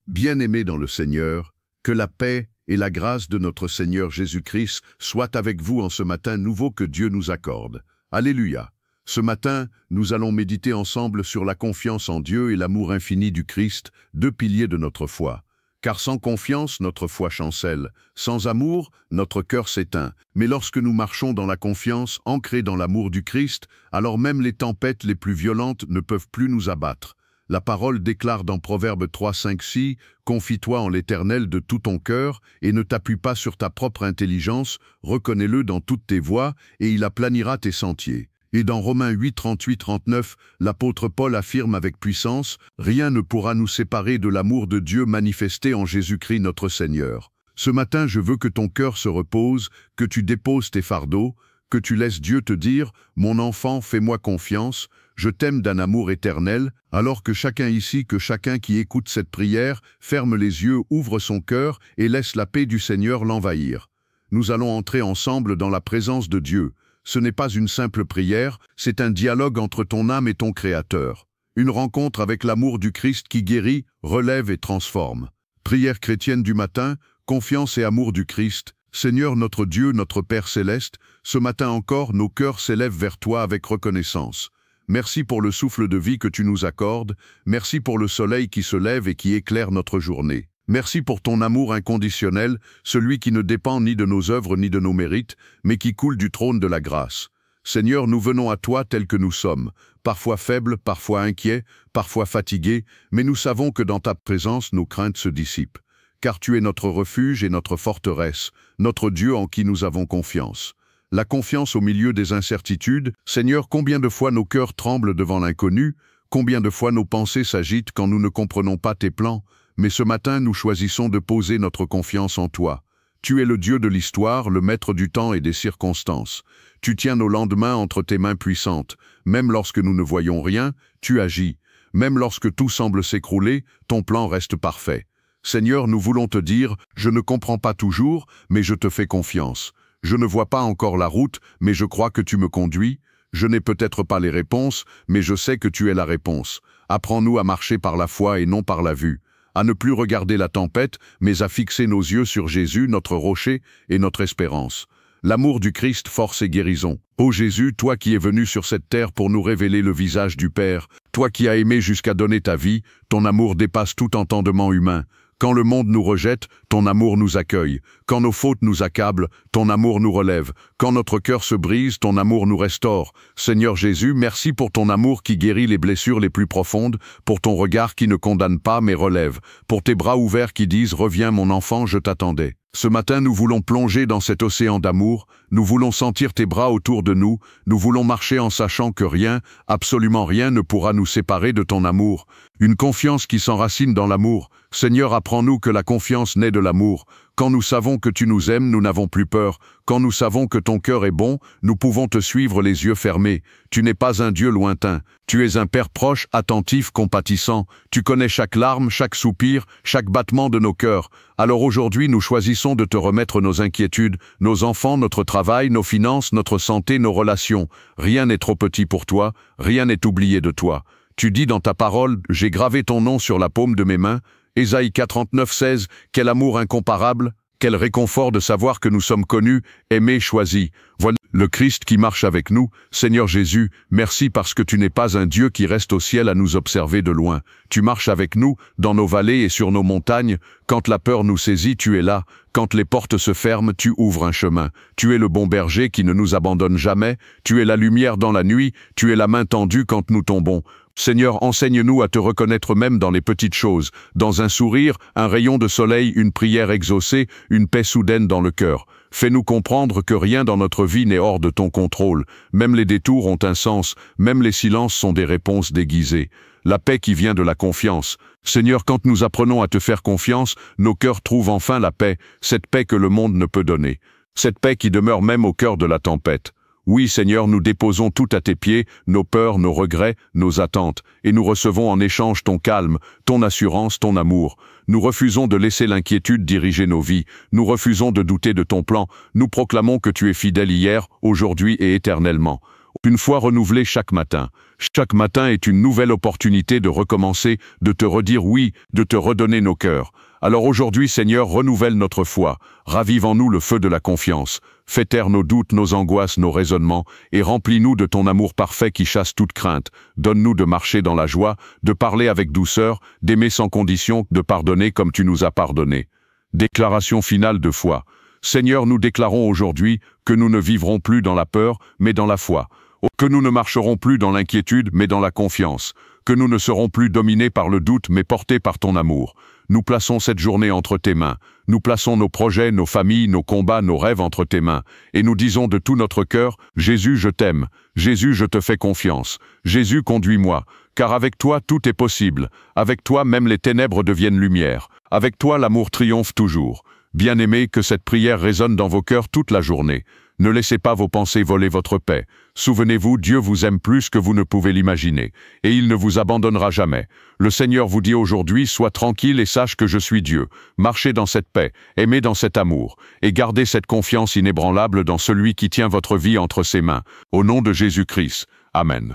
Bien-aimés dans le Seigneur, que la paix et la grâce de notre Seigneur Jésus-Christ soient avec vous en ce matin nouveau que Dieu nous accorde. Alléluia. Ce matin, nous allons méditer ensemble sur la confiance en Dieu et l'amour infini du Christ, deux piliers de notre foi. Car sans confiance, notre foi chancelle. Sans amour, notre cœur s'éteint. Mais lorsque nous marchons dans la confiance, ancrés dans l'amour du Christ, alors même les tempêtes les plus violentes ne peuvent plus nous abattre. La parole déclare dans Proverbe 3, 5, 6 « Confie-toi en l'Éternel de tout ton cœur et ne t'appuie pas sur ta propre intelligence, reconnais-le dans toutes tes voies et il aplanira tes sentiers. » Et dans Romains 8, 38, 39, l'apôtre Paul affirme avec puissance « Rien ne pourra nous séparer de l'amour de Dieu manifesté en Jésus-Christ notre Seigneur. » Ce matin, je veux que ton cœur se repose, que tu déposes tes fardeaux, que tu laisses Dieu te dire « Mon enfant, fais-moi confiance, je t'aime d'un amour éternel », alors que chacun ici, que chacun qui écoute cette prière, ferme les yeux, ouvre son cœur et laisse la paix du Seigneur l'envahir. Nous allons entrer ensemble dans la présence de Dieu. Ce n'est pas une simple prière, c'est un dialogue entre ton âme et ton Créateur. Une rencontre avec l'amour du Christ qui guérit, relève et transforme. Prière chrétienne du matin, confiance et amour du Christ. Seigneur notre Dieu, notre Père céleste, ce matin encore, nos cœurs s'élèvent vers toi avec reconnaissance. Merci pour le souffle de vie que tu nous accordes, merci pour le soleil qui se lève et qui éclaire notre journée. Merci pour ton amour inconditionnel, celui qui ne dépend ni de nos œuvres ni de nos mérites, mais qui coule du trône de la grâce. Seigneur, nous venons à toi tels que nous sommes, parfois faibles, parfois inquiets, parfois fatigués, mais nous savons que dans ta présence nos craintes se dissipent. Car tu es notre refuge et notre forteresse, notre Dieu en qui nous avons confiance. La confiance au milieu des incertitudes, Seigneur, combien de fois nos cœurs tremblent devant l'inconnu, combien de fois nos pensées s'agitent quand nous ne comprenons pas tes plans, mais ce matin nous choisissons de poser notre confiance en toi. Tu es le Dieu de l'histoire, le maître du temps et des circonstances. Tu tiens nos lendemains entre tes mains puissantes. Même lorsque nous ne voyons rien, tu agis. Même lorsque tout semble s'écrouler, ton plan reste parfait. Seigneur, nous voulons te dire, je ne comprends pas toujours, mais je te fais confiance. Je ne vois pas encore la route, mais je crois que tu me conduis. Je n'ai peut-être pas les réponses, mais je sais que tu es la réponse. Apprends-nous à marcher par la foi et non par la vue. À ne plus regarder la tempête, mais à fixer nos yeux sur Jésus, notre rocher et notre espérance. L'amour du Christ, force et guérison. Ô Jésus, toi qui es venu sur cette terre pour nous révéler le visage du Père, toi qui as aimé jusqu'à donner ta vie, ton amour dépasse tout entendement humain. Quand le monde nous rejette, ton amour nous accueille. Quand nos fautes nous accablent, ton amour nous relève. Quand notre cœur se brise, ton amour nous restaure. Seigneur Jésus, merci pour ton amour qui guérit les blessures les plus profondes, pour ton regard qui ne condamne pas mais relève, pour tes bras ouverts qui disent « Reviens mon enfant, je t'attendais ». Ce matin, nous voulons plonger dans cet océan d'amour, nous voulons sentir tes bras autour de nous, nous voulons marcher en sachant que rien, absolument rien ne pourra nous séparer de ton amour. Une confiance qui s'enracine dans l'amour. Seigneur, apprends-nous que la confiance naît de l'amour. Quand nous savons que tu nous aimes, nous n'avons plus peur. Quand nous savons que ton cœur est bon, nous pouvons te suivre les yeux fermés. Tu n'es pas un Dieu lointain. Tu es un Père proche, attentif, compatissant. Tu connais chaque larme, chaque soupir, chaque battement de nos cœurs. Alors aujourd'hui, nous choisissons de te remettre nos inquiétudes, nos enfants, notre travail, nos finances, notre santé, nos relations. Rien n'est trop petit pour toi, rien n'est oublié de toi. Tu dis dans ta parole, « J'ai gravé ton nom sur la paume de mes mains ». Ésaïe 49, 16, quel amour incomparable, quel réconfort de savoir que nous sommes connus, aimés, choisis. Voilà le Christ qui marche avec nous. Seigneur Jésus, merci parce que tu n'es pas un Dieu qui reste au ciel à nous observer de loin. Tu marches avec nous, dans nos vallées et sur nos montagnes. Quand la peur nous saisit, tu es là. Quand les portes se ferment, tu ouvres un chemin. Tu es le bon berger qui ne nous abandonne jamais. Tu es la lumière dans la nuit. Tu es la main tendue quand nous tombons. Seigneur, enseigne-nous à te reconnaître même dans les petites choses, dans un sourire, un rayon de soleil, une prière exaucée, une paix soudaine dans le cœur. Fais-nous comprendre que rien dans notre vie n'est hors de ton contrôle. Même les détours ont un sens, même les silences sont des réponses déguisées. La paix qui vient de la confiance. Seigneur, quand nous apprenons à te faire confiance, nos cœurs trouvent enfin la paix, cette paix que le monde ne peut donner. Cette paix qui demeure même au cœur de la tempête. Oui, Seigneur, nous déposons tout à tes pieds, nos peurs, nos regrets, nos attentes, et nous recevons en échange ton calme, ton assurance, ton amour. Nous refusons de laisser l'inquiétude diriger nos vies, nous refusons de douter de ton plan, nous proclamons que tu es fidèle hier, aujourd'hui et éternellement. une foi renouvelée chaque matin. Chaque matin est une nouvelle opportunité de recommencer, de te redire oui, de te redonner nos cœurs. Alors aujourd'hui, Seigneur, renouvelle notre foi, ravive en nous le feu de la confiance, fais taire nos doutes, nos angoisses, nos raisonnements, et remplis-nous de ton amour parfait qui chasse toute crainte. Donne-nous de marcher dans la joie, de parler avec douceur, d'aimer sans condition, de pardonner comme tu nous as pardonné. Déclaration finale de foi. Seigneur, nous déclarons aujourd'hui que nous ne vivrons plus dans la peur, mais dans la foi. Que nous ne marcherons plus dans l'inquiétude, mais dans la confiance. Que nous ne serons plus dominés par le doute, mais portés par ton amour. Nous plaçons cette journée entre tes mains. Nous plaçons nos projets, nos familles, nos combats, nos rêves entre tes mains. Et nous disons de tout notre cœur, Jésus, je t'aime. Jésus, je te fais confiance. Jésus, conduis-moi. Car avec toi, tout est possible. Avec toi, même les ténèbres deviennent lumière. Avec toi, l'amour triomphe toujours. Bien-aimés, que cette prière résonne dans vos cœurs toute la journée. Ne laissez pas vos pensées voler votre paix. Souvenez-vous, Dieu vous aime plus que vous ne pouvez l'imaginer, et il ne vous abandonnera jamais. Le Seigneur vous dit aujourd'hui, sois tranquille et sache que je suis Dieu. Marchez dans cette paix, aimez dans cet amour, et gardez cette confiance inébranlable dans celui qui tient votre vie entre ses mains. Au nom de Jésus-Christ. Amen.